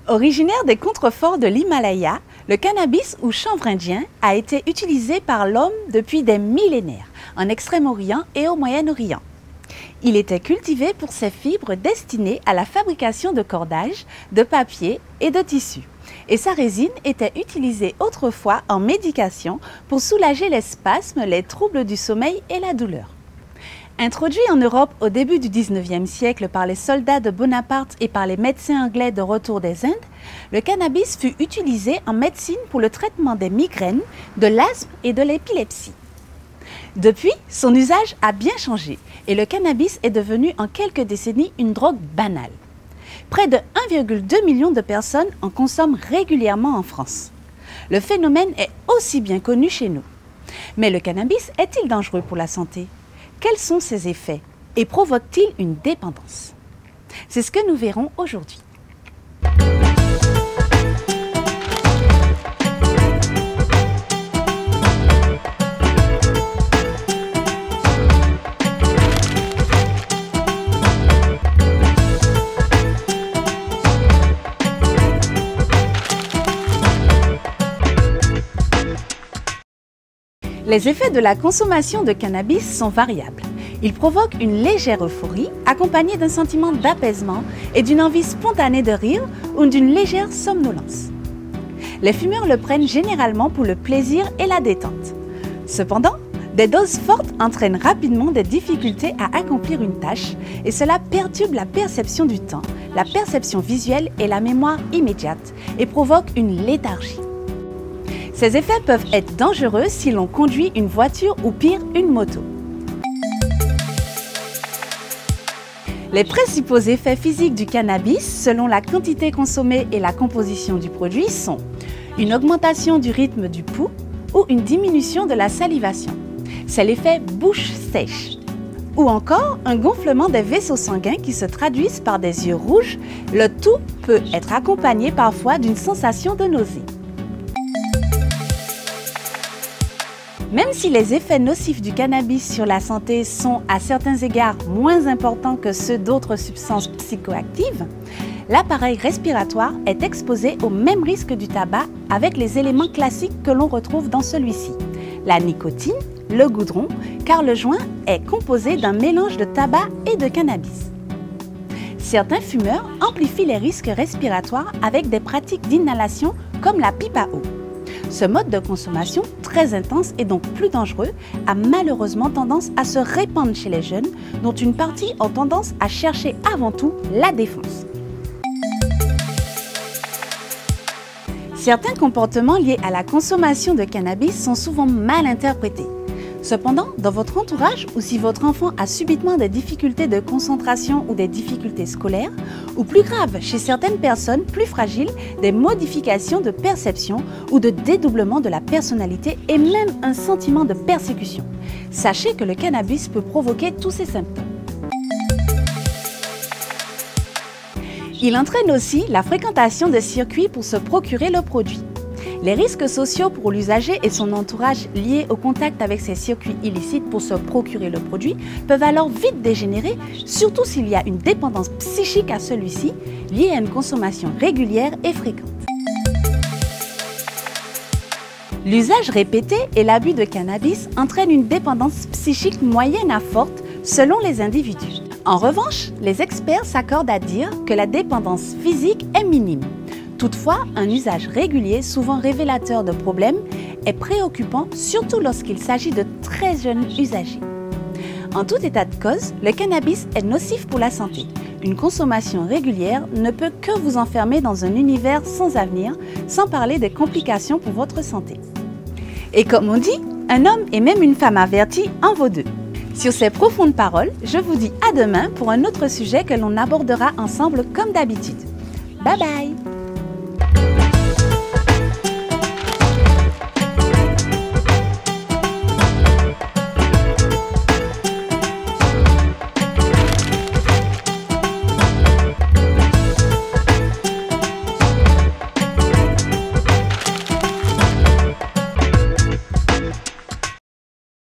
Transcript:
Originaire des contreforts de l'Himalaya, le cannabis ou chanvre indien a été utilisé par l'homme depuis des millénaires en Extrême-Orient et au Moyen-Orient. Il était cultivé pour ses fibres destinées à la fabrication de cordages, de papier et de tissus. Et sa résine était utilisée autrefois en médication pour soulager les spasmes, les troubles du sommeil et la douleur. Introduit en Europe au début du 19e siècle par les soldats de Bonaparte et par les médecins anglais de retour des Indes, le cannabis fut utilisé en médecine pour le traitement des migraines, de l'asthme et de l'épilepsie. Depuis, son usage a bien changé et le cannabis est devenu en quelques décennies une drogue banale. Près de 1,2 million de personnes en consomment régulièrement en France. Le phénomène est aussi bien connu chez nous. Mais le cannabis est-il dangereux pour la santé ? Quels sont ses effets et provoque-t-il une dépendance? C'est ce que nous verrons aujourd'hui. Les effets de la consommation de cannabis sont variables. Il provoque une légère euphorie accompagnée d'un sentiment d'apaisement et d'une envie spontanée de rire ou d'une légère somnolence. Les fumeurs le prennent généralement pour le plaisir et la détente. Cependant, des doses fortes entraînent rapidement des difficultés à accomplir une tâche et cela perturbe la perception du temps, la perception visuelle et la mémoire immédiate et provoque une léthargie. Ces effets peuvent être dangereux si l'on conduit une voiture ou pire, une moto. Les principaux effets physiques du cannabis, selon la quantité consommée et la composition du produit, sont une augmentation du rythme du pouls ou une diminution de la salivation. C'est l'effet bouche sèche. Ou encore un gonflement des vaisseaux sanguins qui se traduisent par des yeux rouges. Le tout peut être accompagné parfois d'une sensation de nausée. Même si les effets nocifs du cannabis sur la santé sont à certains égards moins importants que ceux d'autres substances psychoactives, l'appareil respiratoire est exposé au même risque du tabac avec les éléments classiques que l'on retrouve dans celui-ci. La nicotine, le goudron, car le joint est composé d'un mélange de tabac et de cannabis. Certains fumeurs amplifient les risques respiratoires avec des pratiques d'inhalation comme la pipe à eau. Ce mode de consommation, très intense et donc plus dangereux, a malheureusement tendance à se répandre chez les jeunes, dont une partie ont tendance à chercher avant tout la défense. Certains comportements liés à la consommation de cannabis sont souvent mal interprétés. Cependant, dans votre entourage ou si votre enfant a subitement des difficultés de concentration ou des difficultés scolaires, ou plus grave, chez certaines personnes plus fragiles, des modifications de perception ou de dédoublement de la personnalité et même un sentiment de persécution. Sachez que le cannabis peut provoquer tous ces symptômes. Il entraîne aussi la fréquentation de circuits pour se procurer le produit. Les risques sociaux pour l'usager et son entourage liés au contact avec ces circuits illicites pour se procurer le produit peuvent alors vite dégénérer, surtout s'il y a une dépendance psychique à celui-ci liée à une consommation régulière et fréquente. L'usage répété et l'abus de cannabis entraînent une dépendance psychique moyenne à forte selon les individus. En revanche, les experts s'accordent à dire que la dépendance physique est minime. Toutefois, un usage régulier, souvent révélateur de problèmes, est préoccupant, surtout lorsqu'il s'agit de très jeunes usagers. En tout état de cause, le cannabis est nocif pour la santé. Une consommation régulière ne peut que vous enfermer dans un univers sans avenir, sans parler des complications pour votre santé. Et comme on dit, un homme et même une femme avertie en vaut deux. Sur ces profondes paroles, je vous dis à demain pour un autre sujet que l'on abordera ensemble comme d'habitude. Bye bye!